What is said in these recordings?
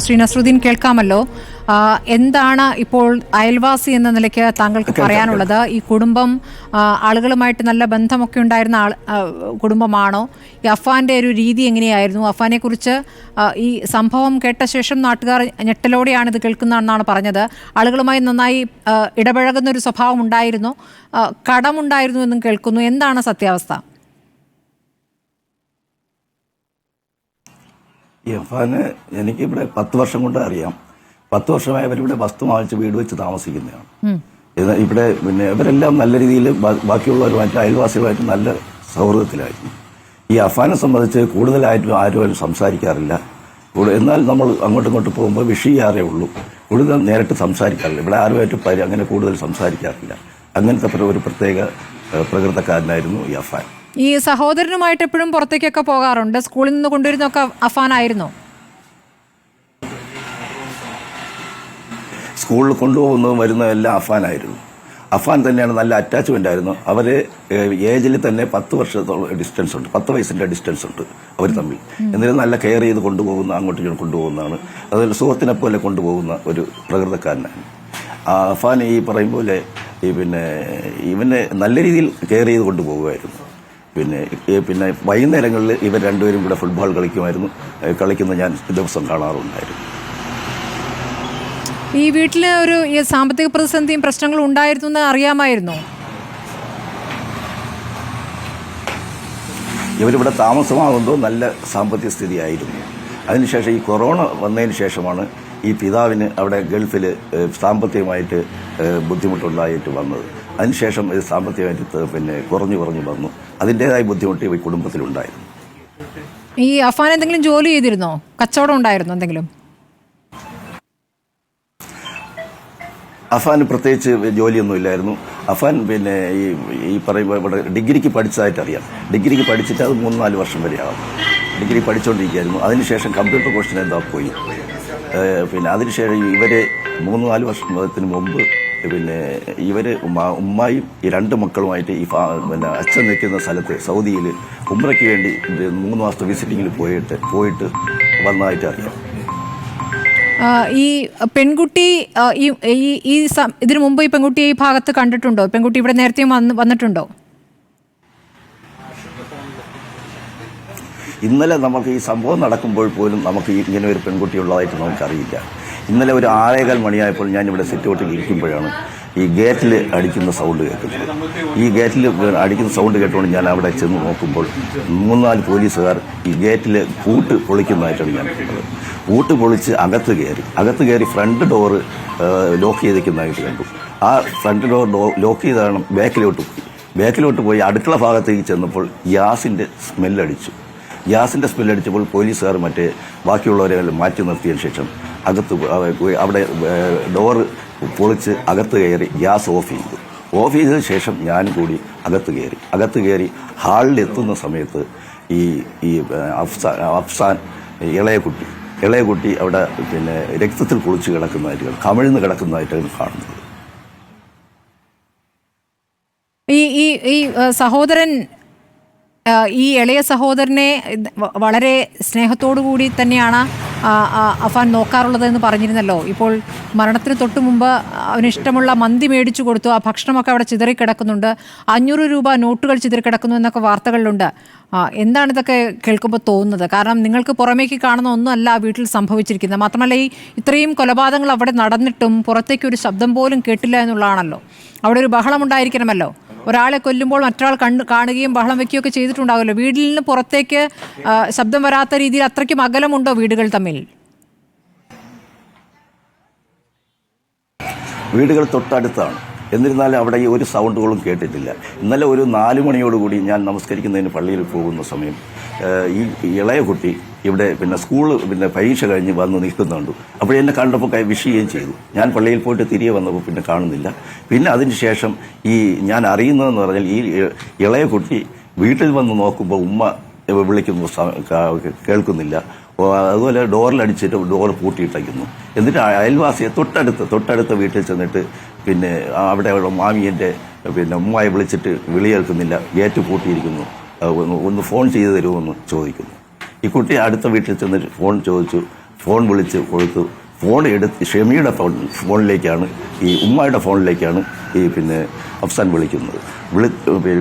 ശ്രീ നസ്രുദ്ദീൻ, കേൾക്കാമല്ലോ. എന്താണ് ഇപ്പോൾ അയൽവാസി എന്ന നിലയ്ക്ക് താങ്കൾക്ക് പറയാനുള്ളത്? ഈ കുടുംബം ആളുകളുമായിട്ട് നല്ല ബന്ധമൊക്കെ ഉണ്ടായിരുന്ന കുടുംബമാണോ? ഈ അഫാന്റെ ഒരു രീതി എങ്ങനെയായിരുന്നു? അഫാനെ കുറിച്ച് ഈ സംഭവം കേട്ട ശേഷം നാട്ടുകാർ ഞെട്ടലോടെയാണ് ഇത് കേൾക്കുന്നതെന്നാണ് പറഞ്ഞത്. ആളുകളുമായി നന്നായി ഇടപഴകുന്ന ഒരു സ്വഭാവം ഉണ്ടായിരുന്നു, കടമുണ്ടായിരുന്നു എന്നും കേൾക്കുന്നു. എന്താണ് സത്യാവസ്ഥ? ഈ അഫാന് എനിക്കിവിടെ 10 വർഷം കൊണ്ട് അറിയാം. 10 വർഷമായി അവരിവിടെ വസ്തു വാങ്ങിച്ച് വീട് വെച്ച് താമസിക്കുന്നതാണ്. ഇവിടെ പിന്നെ ഇവരെല്ലാം നല്ല രീതിയിൽ ബാക്കിയുള്ളവരുമായിട്ട് അയൽവാസികളുമായിട്ട് നല്ല സൗഹൃദത്തിലായിരുന്നു. ഈ അഫാനെ സംബന്ധിച്ച് കൂടുതലായിട്ട് ആരും സംസാരിക്കാറില്ല. എന്നാൽ നമ്മൾ അങ്ങോട്ടും ഇങ്ങോട്ട് പോകുമ്പോൾ വിഷയാറേ ഉള്ളൂ. കൂടുതൽ നേരിട്ട് സംസാരിക്കാറില്ല. ഇവിടെ ആരുമായിട്ട് അങ്ങനെ കൂടുതൽ സംസാരിക്കാറില്ല. അങ്ങനത്തെ ഒരു പ്രത്യേക പ്രകൃതക്കാരനായിരുന്നു ഈ അഫാൻ. ഈ സഹോദരനുമായിട്ട് എപ്പോഴും പുറത്തേക്കൊക്കെ പോകാറുണ്ട്. സ്കൂളിൽ നിന്ന് കൊണ്ടുവരുന്നൊക്കെ അഫാനായിരുന്നോ? സ്കൂളിൽ കൊണ്ടുപോകുന്നതും വരുന്നതെല്ലാം അഫാനായിരുന്നു. അഫാൻ തന്നെയാണ്. നല്ല അറ്റാച്ച്മെന്റ് ആയിരുന്നു. അവർ ഏജിൽ തന്നെ 10 വർഷത്തോളം ഡിസ്റ്റൻസ് ഉണ്ട്, 10 വയസ്സിന്റെ ഡിസ്റ്റൻസ് ഉണ്ട് അവർ തമ്മിൽ. എന്നിട്ട് നല്ല കെയർ ചെയ്ത് കൊണ്ടുപോകുന്ന, അങ്ങോട്ടും കൊണ്ടുപോകുന്നതാണ്. അതിൽ സുഹൃത്തിനെ പോലെ കൊണ്ടുപോകുന്ന ഒരു പ്രകൃതക്കാരനാണ് അഫാൻ. ഈ പറയും പോലെ പിന്നെ ഇവനെ നല്ല രീതിയിൽ കെയർ ചെയ്ത് കൊണ്ടുപോകുമായിരുന്നു. പിന്നെ വൈകുന്നേരങ്ങളിൽ ഇവർ രണ്ടുപേരും കൂടെ ഫുട്ബോൾ കളിക്കുന്നത് ഞാൻ ദിവസം കാണാറുണ്ടായിരുന്നു. ഈ വീട്ടില് ഒരു സാമ്പത്തിക പ്രതിസന്ധിയും പ്രശ്നങ്ങളും ഉണ്ടായിരുന്നു എന്ന് അറിയാമായിരുന്നോ? ഇവരിവിടെ താമസമാകുമ്പോൾ നല്ല സാമ്പത്തിക സ്ഥിതിയായിരുന്നു. അതിനുശേഷം ഈ കൊറോണ വന്നതിന് ശേഷമാണ് ഈ പിതാവിന് അവിടെ ഗൾഫിൽ സാമ്പത്തികമായിട്ട് ബുദ്ധിമുട്ടുണ്ടായിട്ട് വന്നത്. അതിനുശേഷം ഇത് സാമ്പത്തികമായിട്ട് കുറഞ്ഞു വന്നു. അതിൻ്റെതായ ബുദ്ധിമുട്ട് ഈ കുടുംബത്തിലുണ്ടായിരുന്നു. ഈ അഫാൻ എന്തെങ്കിലും ജോലി ചെയ്തിരുന്നോ? കച്ചവടം ഉണ്ടായിരുന്നോ എന്തെങ്കിലും? അഫാന് പ്രത്യേകിച്ച് ജോലിയൊന്നും ഇല്ലായിരുന്നു. അഫാൻ ഈ പറയുമ്പോൾ ഇവിടെ ഡിഗ്രിക്ക് പഠിച്ചതായിട്ട് അറിയാം. ഡിഗ്രിക്ക് പഠിച്ചിട്ട് അത് 3-4 വർഷം വരെയാകും. ഡിഗ്രി പഠിച്ചുകൊണ്ടിരിക്കുകയായിരുന്നു. അതിനുശേഷം കമ്പ്യൂട്ടർ കോഴ്സിന് പോയി. അതിനുശേഷം ഇവര് 3-4 വർഷത്തിന് മുമ്പ് ഇവര് ഉമ്മായും ഈ 2 മക്കളുമായിട്ട് ഈ അച്ഛൻ നിൽക്കുന്ന സ്ഥലത്ത് സൗദിയിൽ ഉംറയ്ക്ക് വേണ്ടി 3 മാസത്തെ വിസിറ്റിങ്ങിൽ പോയിട്ട് വന്നതായിട്ട് അറിയാം. ഈ പെൺകുട്ടി ഇതിനു മുമ്പ് ഈ പെൺകുട്ടിയെ ഈ ഭാഗത്ത് കണ്ടിട്ടുണ്ടോ? പെൺകുട്ടി ഇവിടെ നേരത്തെയും വന്നിട്ടുണ്ടോ? ഇന്നലെ നമുക്ക് ഈ സംഭവം നടക്കുമ്പോൾ പോലും നമുക്ക് ഇങ്ങനെ ഒരു പെൺകുട്ടി ഉള്ളതായിട്ട് നമുക്കറിയില്ല. ഇന്നലെ ഒരു 6:15 മണിയായപ്പോൾ ഞാനിവിടെ സിറ്റൗട്ടിൽ ഇരിക്കുമ്പോഴാണ് ഈ ഗേറ്റിൽ അടിക്കുന്ന സൗണ്ട് കേൾക്കുന്നത്. ഈ ഗേറ്റിൽ അടിക്കുന്ന സൗണ്ട് കേട്ടുകൊണ്ട് ഞാൻ അവിടെ ചെന്ന് നോക്കുമ്പോൾ 3-4 പോലീസുകാർ ഈ ഗേറ്റിൽ പൂട്ട് പൊളിക്കുന്നതായിട്ടാണ് ഞാൻ കണ്ടത്. പൂട്ട് പൊളിച്ച് അകത്ത് കയറി ഫ്രണ്ട് ഡോറ് ലോക്ക് ചെയ്തിരിക്കുന്നതായിട്ട് കണ്ടു. ആ ഫ്രണ്ട് ഡോർ ലോക്ക് ചെയ്താണ് ബാക്കിലോട്ട് പോയി അടുക്കള ഭാഗത്തേക്ക് ചെന്നപ്പോൾ ഗ്യാസിൻ്റെ സ്മെല്ലടിച്ചപ്പോൾ പോലീസുകാർ ബാക്കിയുള്ളവരെ മാറ്റി നിർത്തിയതിന് ശേഷം അവിടെ ഡോറ് പൊളിച്ച് അകത്ത് കയറി ഗ്യാസ് ഓഫ് ചെയ്തതിന് ശേഷം ഞാനും കൂടി അകത്ത് കയറി ഹാളിൽ എത്തുന്ന സമയത്ത് ഈ അഫ്സാൻ ഇളയകുട്ടി അവിടെ രക്തത്തിൽ കുളിച്ച് കിടക്കുന്നതായിട്ട് കമിഴ്ന്ന് കിടക്കുന്നതായിട്ടാണ് കാണുന്നത്. ഈ സഹോദരൻ, ഈ ഇളയ സഹോദരനെ വളരെ സ്നേഹത്തോടു കൂടി തന്നെയാണ് അഫാൻ നോക്കാറുള്ളതെന്ന് പറഞ്ഞിരുന്നല്ലോ. ഇപ്പോൾ മരണത്തിന് തൊട്ട് മുമ്പ് അവനിഷ്ടമുള്ള മന്തി മേടിച്ചു കൊടുത്തു. ആ ഭക്ഷണമൊക്കെ അവിടെ ചിതറിക്കിടക്കുന്നുണ്ട്. 500 രൂപ നോട്ടുകൾ ചിതറിക്കിടക്കുന്നു എന്നൊക്കെ വാർത്തകളിലുണ്ട്. എന്താണ് ഇതൊക്കെ കേൾക്കുമ്പോൾ തോന്നുന്നത്? കാരണം നിങ്ങൾക്ക് പുറമേക്ക് കാണുന്ന ഒന്നുമല്ല വീട്ടിൽ സംഭവിച്ചിരിക്കുന്നത്. മാത്രമല്ല, ഇത്രയും കൊലപാതകങ്ങൾ അവിടെ നടന്നിട്ടും പുറത്തേക്കൊരു ശബ്ദം പോലും കേട്ടില്ല എന്നുള്ളതാണല്ലോ. അവിടെ ഒരു ബഹളം ഉണ്ടായിരിക്കണമല്ലോ. ഒരാളെ കൊല്ലുമ്പോൾ മറ്റൊരാൾ കാണുകയും ബഹളം വയ്ക്കുകയൊക്കെ ചെയ്തിട്ടുണ്ടാവുമല്ലോ. വീട്ടിൽ നിന്ന് പുറത്തേക്ക് ശബ്ദം വരാത്ത രീതിയിൽ അത്രയ്ക്കും അകലമുണ്ടോ വീടുകൾ തമ്മിൽ? വീടുകൾ തൊട്ടടുത്താണ്. എന്നിരുന്നാലും അവിടെ ഈ ഒരു സൗണ്ടുകളും കേട്ടിട്ടില്ല. ഇന്നലെ ഒരു 4 മണിയോടുകൂടി ഞാൻ നമസ്കരിക്കുന്നതിന് പള്ളിയിൽ പോകുന്ന സമയം ഈ ഇളയ കുട്ടി ഇവിടെ സ്കൂൾ പരീക്ഷ കഴിഞ്ഞ് വന്ന് നിൽക്കുന്നുണ്ട്. അപ്പോഴെന്നെ കണ്ടപ്പോൾ വിഷയുകയും ചെയ്തു. ഞാൻ പള്ളിയിൽ പോയിട്ട് തിരികെ വന്നപ്പോൾ കാണുന്നില്ല. അതിനുശേഷം ഞാൻ അറിയുന്നതെന്ന് പറഞ്ഞാൽ ഈ ഇളയ കുട്ടി വീട്ടിൽ വന്ന് നോക്കുമ്പോൾ ഉമ്മ വിളിക്കുന്നു, കേൾക്കുന്നില്ല. അതുപോലെ ഡോറിലടിച്ചിട്ട് ഡോർ പൂട്ടിയിട്ടയ്ക്കുന്നു. എന്നിട്ട് അയൽവാസിയെ തൊട്ടടുത്ത വീട്ടിൽ ചെന്നിട്ട് അവിടെ മാമിയൻ്റെ ഉമ്മയെ വിളിച്ചിട്ട് വിളി കേൾക്കുന്നില്ല, ഗേറ്റ് പൂട്ടിയിരിക്കുന്നു, ഒന്ന് ഫോൺ ചെയ്ത് തരുമെന്ന് ചോദിക്കുന്നു. ഈ കുട്ടി അടുത്ത വീട്ടിൽ ചെന്നിട്ട് ഫോൺ ചോദിച്ചു. ഫോൺ വിളിച്ച് കൊടുത്തു. ഫോൺ എടുത്ത് ഷെമിയുടെ ഫോണിലേക്കാണ്, ഈ ഉമ്മയുടെ ഫോണിലേക്കാണ് ഈ പിന്നെ അഫ്സാൻ വിളിക്കുന്നത്.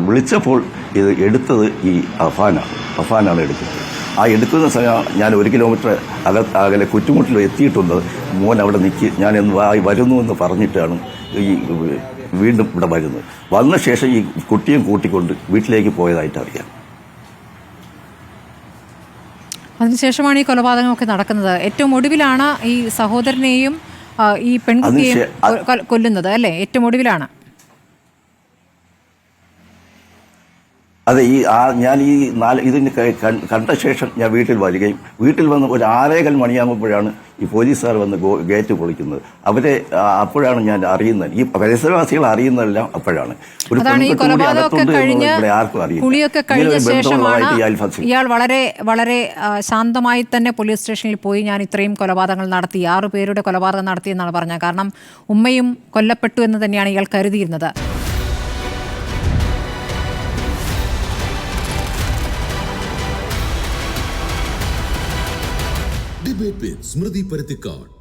വിളിച്ചപ്പോൾ ഇത് എടുത്തത് ഈ അഫാനാണ് എടുക്കുന്നത്. ആ എടുക്കുന്ന സമയം ഞാൻ 1 കിലോമീറ്റർ അകലെ കുറ്റുമുട്ടിൽ എത്തിയിട്ടുണ്ട്. മോൻ അവിടെ നിൽക്കി, ഞാൻ വരുന്നു എന്ന് പറഞ്ഞിട്ടാണ് ഈ വീണ്ടും ഇവിടെ വരുന്നത്. വന്ന ശേഷം ഈ കുട്ടിയും കൂട്ടിക്കൊണ്ട് വീട്ടിലേക്ക് പോയതായിട്ട് അറിയാം. അതിനുശേഷമാണ് ഈ കൊലപാതകമൊക്കെ നടക്കുന്നത്. ഏറ്റവും ഒടുവിലാണ് ഈ സഹോദരനെയും ഈ പെൺകുട്ടിയെയും കൊല്ലുന്നത് അല്ലേ? ഏറ്റവും ഒടുവിലാണ്. അതെ, ഞാൻ ഇതിന് കണ്ട ശേഷം ഞാൻ വീട്ടിൽ വരികയും വീട്ടിൽ വന്ന് ഒരു 6:15 മണിയാകുമ്പോഴാണ് ഈ പോലീസുകാർ വന്ന് ഗേറ്റ് പൊളിക്കുന്നത്. അപ്പോഴാണ് ഞാൻ അറിയുന്നത്, ഈ പരിസരവാസികൾ അറിയുന്നതെല്ലാം അപ്പോഴാണ്. ഒരു ആർക്കും അറിയില്ല. ഇയാൾ വളരെ വളരെ ശാന്തമായി തന്നെ പോലീസ് സ്റ്റേഷനിൽ പോയി ഞാൻ ഇത്രയും കൊലപാതകങ്ങൾ നടത്തി, 6 പേരുടെ കൊലപാതകം നടത്തിയെന്നാണ് പറഞ്ഞത്. കാരണം ഉമ്മയും കൊല്ലപ്പെട്ടു എന്ന് തന്നെയാണ് ഇയാൾ കരുതിയിരുന്നത്. ഡിബേറ്റ് വിത്ത് സ്മൃതി പരുത്തിക്കാട്.